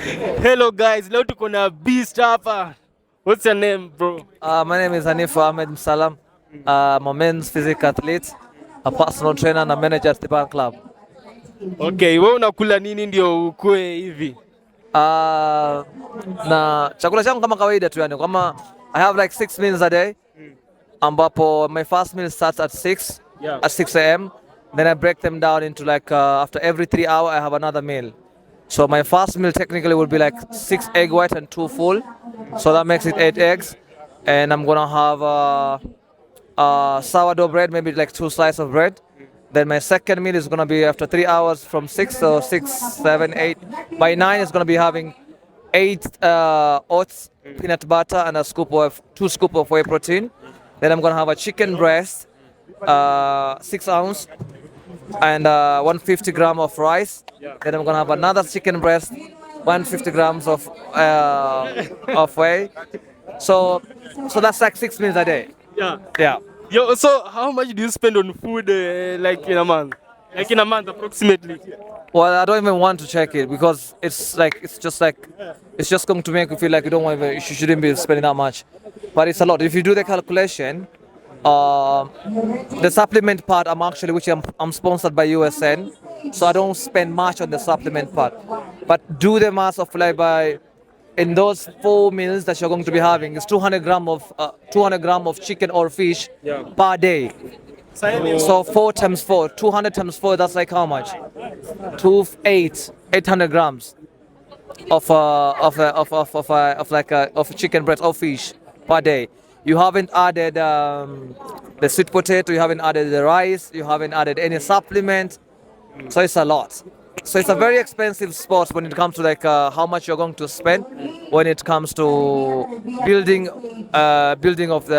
Hello guys, leo tuko na beast hapa. What's your name bro? My name is Hanif Ahmed Salam. I'm a men's physical athlete, a personal trainer and a manager at the Bank Club. Okay, wewe unakula nini ndio ukue hivi? Uh, na chakula changu kama kawaida tu yani, kama I have like 6 meals a day, ambapo my first meal starts at 6 Yeah. at 6 a.m. Then I break them down into like after every 3 hours I have another meal. So my first meal technically would be like 6 egg white and 2 full, so that makes it 8 eggs, and I'm gonna have sourdough bread, maybe like 2 slices of bread. Then my second meal is gonna be after 3 hours from 6, so 6, 7, 8. By 9, it's gonna be having 8 oats, peanut butter, and a scoop of 2 scoops of whey protein. Then I'm gonna have a chicken breast, 6 ounce, and 150 gram of rice. Then I'm gonna have another chicken breast, 150 grams of whey. So that's like 6 meals a day. Yeah. Yeah. Yo, so how much do you spend on food like in a month? Like in a month approximately. Well, I don't even want to check it because it's just going to make you feel like you shouldn't be spending that much, but it's a lot. If you do the calculation, the supplement part, I'm sponsored by USN, so I don't spend much on the supplement part. But do the math of like by in those 4 meals that you're going to be having, it's 200 gram of chicken or fish per day. So 4 times 4, 200 times 4, that's like how much? 800 grams of chicken breast or fish per day. You haven't added the sweet potato, you haven't added the rice, you haven't added any supplement. So it's a lot. So it's a very expensive sport when it comes to like how much you're going to spend when it comes to building of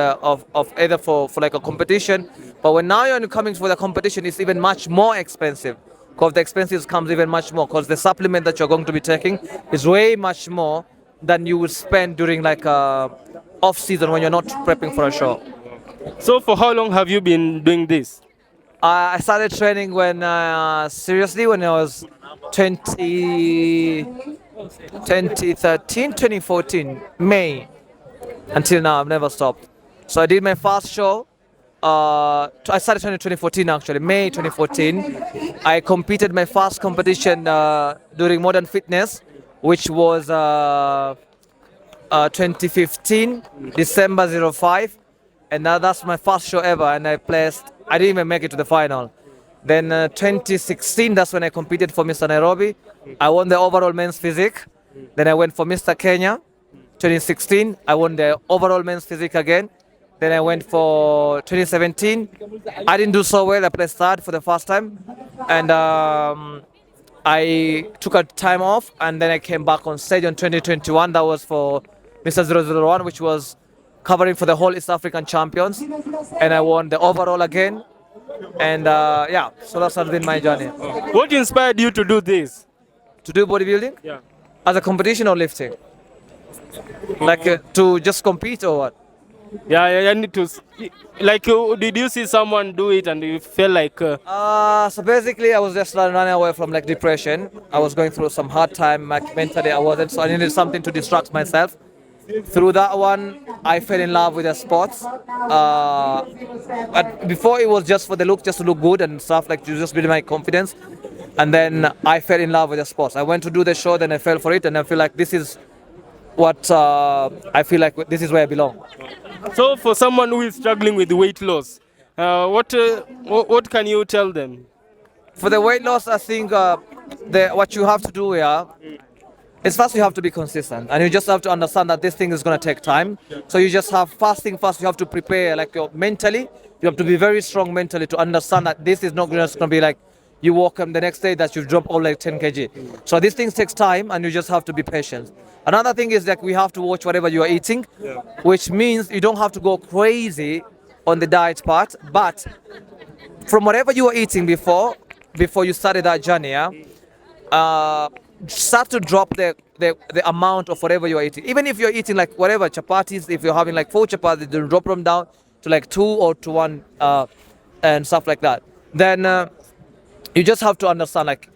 either for like a competition. But when now you're coming for the competition, it's even much more expensive because the expenses comes even much more because the supplement that you're going to be taking is way much more than you would spend during like off season when you're not prepping for a show. So for how long have you been doing this? I started training seriously when I was 2013, 2014, May. Until now, I've never stopped. So I did my first show. I started training 2014 actually, May 2014. I competed my first competition during Modern Fitness, which was 2015, December 05. And now that's my first show ever, and I didn't even make it to the final. Then 2016, that's when I competed for Mr. Nairobi. I won the overall men's physique. Then I went for Mr. Kenya. 2016, I won the overall men's physique again. Then I went for 2017. I didn't do so well. I placed third for the first time. And I took a time off, and then I came back on stage in 2021. That was for Mr. 001, which was covering for the whole East African champions, and I won the overall again. And so that's been my journey. What inspired you to do this? To do bodybuilding? Yeah. As a competition or lifting? Like to just compete or what? Yeah, I need to. Like, did you see someone do it and you felt like? So basically, I was just running away from like depression. I was going through some hard time, like mentally I wasn't, so I needed something to distract myself. Through that one, I fell in love with the sports. But before it was just for the look, just to look good and stuff, like to just build my confidence. And then I fell in love with the sports. I went to do the show, then I fell for it, and I feel like this is what I feel like this is where I belong. So for someone who is struggling with weight loss, what can you tell them? For the weight loss, I think what you have to do here is first you have to be consistent, and you just have to understand that this thing is going to take time. So you just have first, you have to prepare like mentally. You have to be very strong mentally to understand that this is not just going to be like you walk the next day that you drop all like 10 kg. So these things takes time, and you just have to be patient. Another thing is that we have to watch whatever you are eating, which means you don't have to go crazy on the diet part, but from whatever you were eating before you started that journey, start to drop the amount of whatever you are eating. Even if you're eating like whatever chapatis, if you're having like 4 chapatis, then drop them down to like 2 or to 1 and stuff like that. Then you just have to understand like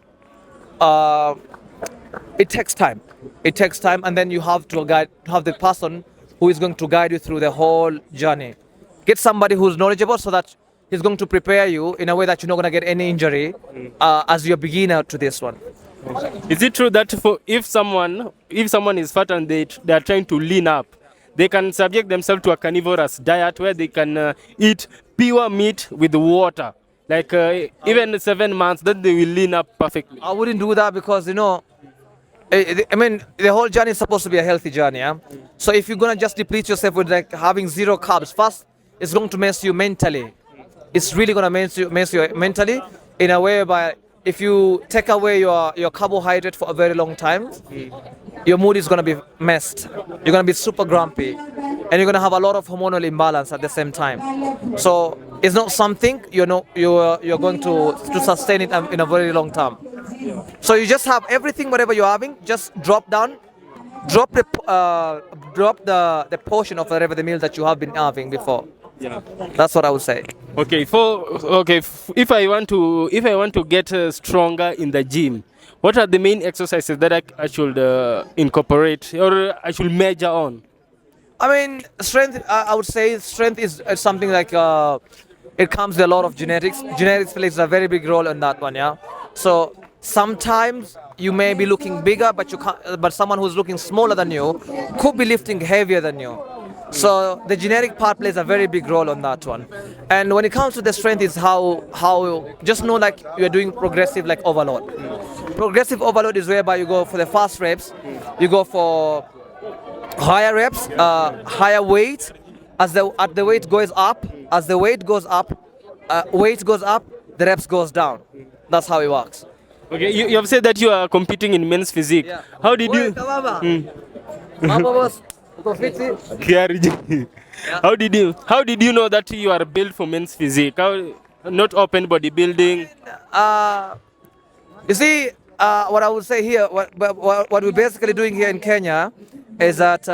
it takes time. It takes time, and then you have to have the person who is going to guide you through the whole journey. Get somebody who's knowledgeable so that he's going to prepare you in a way that you're not going to get any injury as you're beginner to this one. Is it true that if someone is fat and they are trying to lean up, they can subject themselves to a carnivorous diet where they can eat pure meat with water, like even 7 months, then they will lean up perfectly? I wouldn't do that because I mean, the whole journey is supposed to be a healthy journey. Yeah? So if you're gonna just deplete yourself with like having zero carbs, first it's going to mess you mentally. It's really gonna mess you mentally in a way by if you take away your carbohydrate for a very long time, your mood is gonna be messed. You're gonna be super grumpy, and you're gonna have a lot of hormonal imbalance at the same time. So it's not something you're going to sustain it in a very long term. So you just have everything, whatever you're having, just drop the portion of whatever the meal that you have been having before. Yeah. That's what I would say. Okay. If I want to get stronger in the gym, what are the main exercises that I should incorporate or I should measure on? I mean, strength. I would say strength is something like it comes with a lot of genetics. Genetics plays a very big role in that one. Yeah. So sometimes you may be looking bigger, but someone who's looking smaller than you could be lifting heavier than you. So the genetic part plays a very big role on that one. And when it comes to the strength, is how just know like you're doing progressive like overload. Progressive overload is whereby you go for the fast reps, you go for higher reps, higher weight. As the weight goes up, weight goes up, the reps goes down. That's how it works. Okay, you have said that you are competing in men's physique. Yeah. How did you? How did you know that you are built for men's physique? Not open bodybuilding? You see, what I would say here, what we're basically doing here in Kenya is that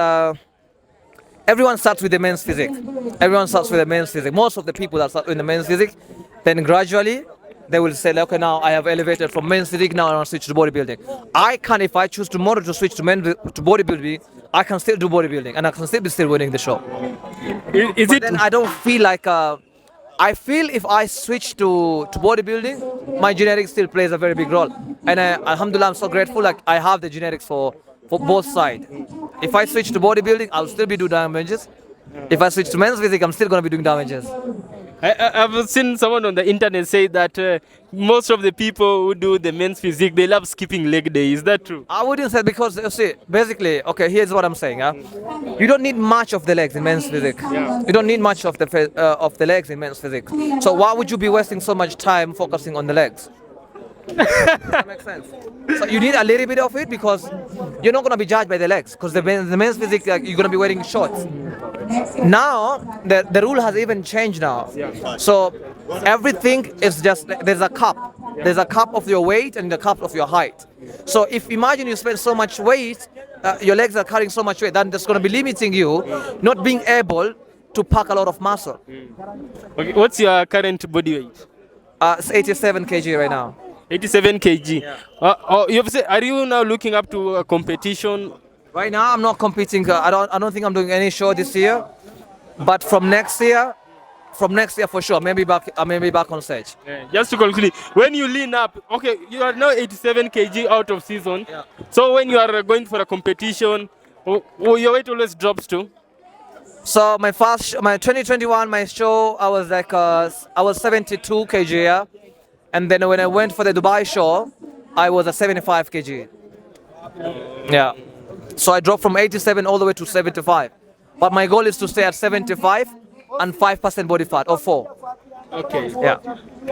everyone starts with the men's physique. Most of the people that start with the men's physique, then gradually they will say, like, okay, now I have elevated from men's physique, now I want to switch to bodybuilding. I can, if I choose tomorrow to switch to bodybuilding, I can still do bodybuilding and I can still winning the show. Then I don't feel like, I feel if I switch to bodybuilding, my genetics still plays a very big role. And alhamdulillah, I'm so grateful, like I have the genetics for both sides. If I switch to bodybuilding, I'll still be doing damages. If I switch to men's physique, I'm still going to be doing damages. I've seen someone on the internet say that most of the people who do the men's physique, they love skipping leg day. Is that true? I wouldn't say, because see, basically, okay, here's what I'm saying. You don't need much of the legs in men's physique. Yeah. You don't need much of the legs in men's physique. So why would you be wasting so much time focusing on the legs? That makes sense. So you need a little bit of it because you're not going to be judged by the legs, because the men's physique, like, you're going to be wearing shorts. Now the rule has even changed now. Yeah. So everything is just, there's a cup. There's a cup of your weight and the cup of your height. So if imagine you spend so much weight, your legs are carrying so much weight, then that's going to be limiting you, not being able to pack a lot of muscle. Okay, what's your current body weight? It's 87 kg right now. 87 kg. Yeah. Are you now looking up to a competition? Right now, I'm not competing. I don't think I'm doing any show this year. But from next year for sure, maybe back on stage. Yeah, just to conclude, when you lean up, okay, you are now 87 kg out of season. Yeah. So when you are going for a competition, your weight always drops too. So my 2021, my show, I was 72 kg, yeah? And then when I went for the Dubai show, I was at 75 kg. Yeah. So I dropped from 87 all the way to 75. But my goal is to stay at 75 and 5% body fat, or 4. Okay. Yeah.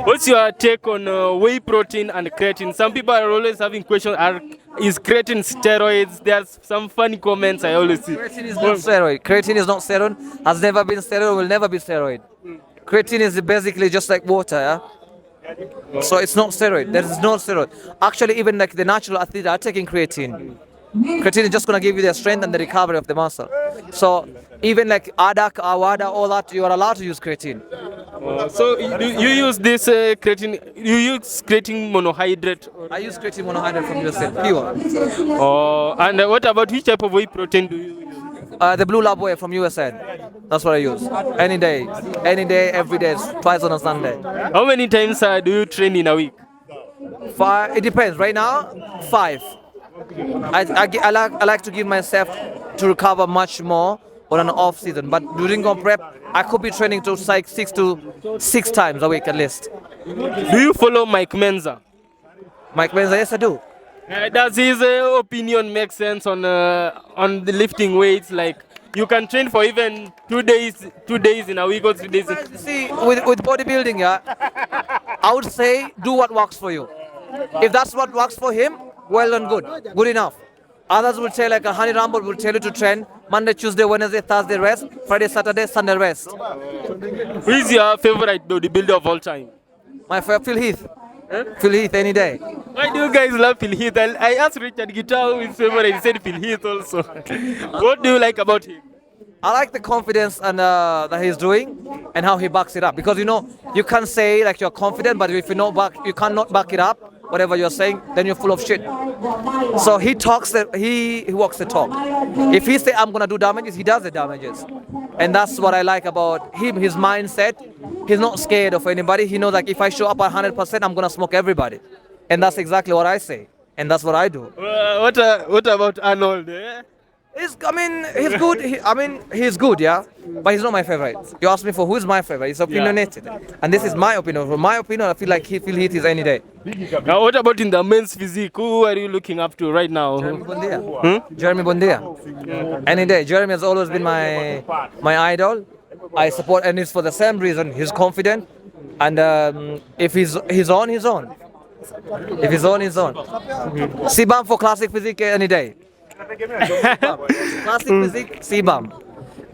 What's your take on whey protein and creatine? Some people are always having questions, is creatine steroids? There's some funny comments I always see. Creatine is not steroid. Creatine is not steroid. Has never been steroid, will never be steroid. Creatine is basically just like water, yeah? So it's not steroid. There is no steroid. Actually, even like the natural athletes are taking creatine. Creatine is just going to give you the strength and the recovery of the muscle. So even like ADAC, AWADA, all that, you are allowed to use creatine. So you use this creatine? You use creatine monohydrate? I use creatine monohydrate from USA, pure. And what about which type of whey protein do you use? The Blue Lab Whey from USA. That's what I use. Any day, every day, twice on a Sunday. How many times do you train in a week? 5. It depends. Right now, 5. I like to give myself to recover much more on an off season. But during on prep, I could be training to like 6 times a week at least. Do you follow Mike Menza? Mike Menza, yes I do. Does his opinion make sense on the lifting weights? Like you can train for even 2 days in a week or 3 days. See, with bodybuilding, yeah, I would say do what works for you. If that's what works for him, well and good enough. Others will say like a Honey Rumble will tell you to train Monday, Tuesday, Wednesday, Thursday rest, Friday, Saturday, Sunday rest. Who is your favorite bodybuilder of all time? My favorite, Phil Heath. Phil Heath any day. Why do you guys love Phil Heath? I asked Richard Guitar who is favorite. He said Phil Heath also. What do you like about him? I like the confidence and that he's doing and how he backs it up. Because you can say like you're confident, but if you cannot back it up, whatever you're saying, then you're full of shit. So he talks he walks the talk. If he say I'm gonna do damages, he does the damages. And that's what I like about him, his mindset. He's not scared of anybody. He knows like if I show up 100%, I'm gonna smoke everybody. And that's exactly what I say. And that's what I do. What about Arnold? Eh? He's good. He's good, yeah. But he's not my favorite. You asked me for who's my favorite. He's opinionated, and this is my opinion. From my opinion, I feel like Phil Heath is any day. Now, what about in the men's physique? Who are you looking up to right now? Jeremy Bondia. Jeremy Bondia. Any day. Jeremy has always been my idol. I support, and it's for the same reason. He's confident, and if he's on, he's on. If he's on, he's on. Sibam for classic physique any day. Classic physique, C-Bam.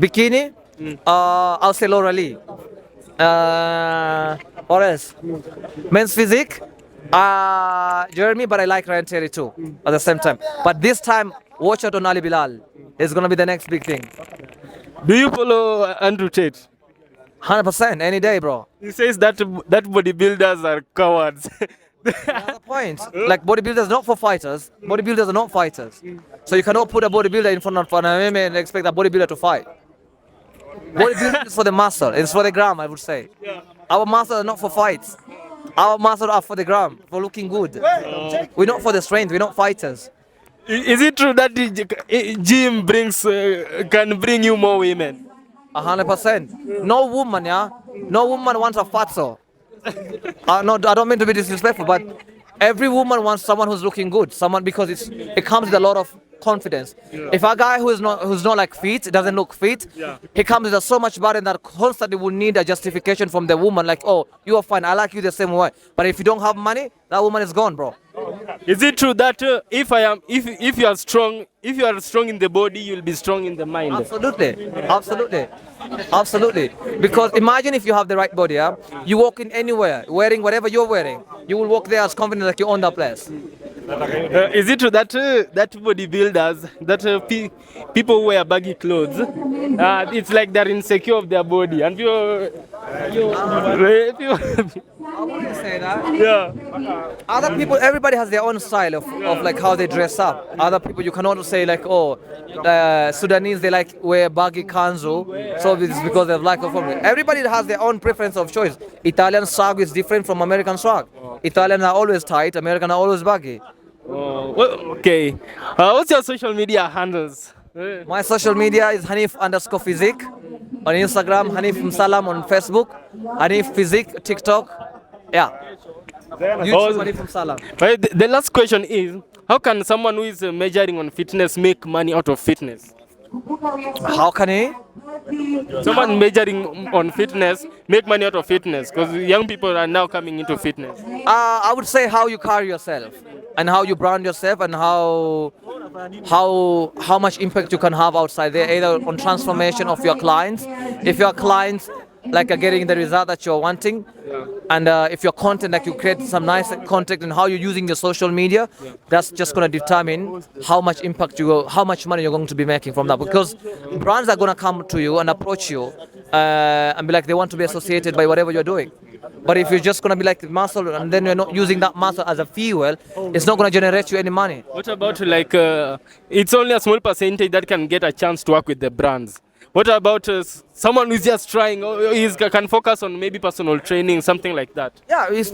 Bikini, I'll say Laura Lee. What else? Men's physique, Jeremy, but I like Ryan Terry too at the same time. But this time, watch out on Ali Bilal. It's going to be the next big thing. Do you follow Andrew Tate? 100%, any day, bro. He says that bodybuilders are cowards. That's the point. Like bodybuilders not for fighters. Bodybuilders are not fighters. So you cannot put a bodybuilder in front of an MMA and expect a bodybuilder to fight. Bodybuilding is for the muscle. It's for the gram, I would say. Our muscles are not for fights. Our muscles are for the gram, for looking good. We're not for the strength. We're not fighters. Is it true that the gym can bring you more women? 100%. No woman, yeah. No woman wants a fatso. No, I don't mean to be disrespectful, but every woman wants someone who's looking good. Someone because it comes with a lot of confidence. If a guy who's not like fit, doesn't look fit, he comes with so much burden that constantly will need a justification from the woman, like, oh, you are fine, I like you the same way. But if you don't have money, that woman is gone, bro. Is it true that if you are strong in the body, you'll be strong in the mind? Absolutely. Because imagine if you have the right body, yeah? You walk in anywhere, wearing whatever you're wearing, you will walk there as confident like you own that place. Is it true that bodybuilders, people who wear baggy clothes, it's like they're insecure of their body, and I wouldn't say that. Yeah. Other people, everybody has their own style of like how they dress up. Other people, you cannot say like, oh, Sudanese, they like wear baggy kanzu, so it's because of lack of formula. Everybody has their own preference of choice. Italian swag is different from American swag. Italians are always tight, American are always baggy. Okay. What's your social media handles? My social media is Hanif_physique on Instagram, Hanif Msalam on Facebook, Hanif Physique, TikTok. Yeah. YouTube, Hanif Msalam. The last question is, how can someone who is measuring on fitness make money out of fitness? How can he? Someone measuring on fitness make money out of fitness, because young people are now coming into fitness. I would say how you carry yourself and how you brand yourself and how much impact you can have outside there, either on transformation of your clients. If your clients like are getting the result that you're wanting, and if your content, like you create some nice content and how you're using your social media, that's just going to determine how much impact how much money you're going to be making from that. Because brands are going to come to you and approach you and be like they want to be associated by whatever you're doing. But if you're just gonna be like muscle and then you're not using that muscle as a fuel, it's not gonna generate you any money. What about like it's only a small percentage that can get a chance to work with the brands? What about someone who's just trying, or can focus on maybe personal training, something like that? Yeah, if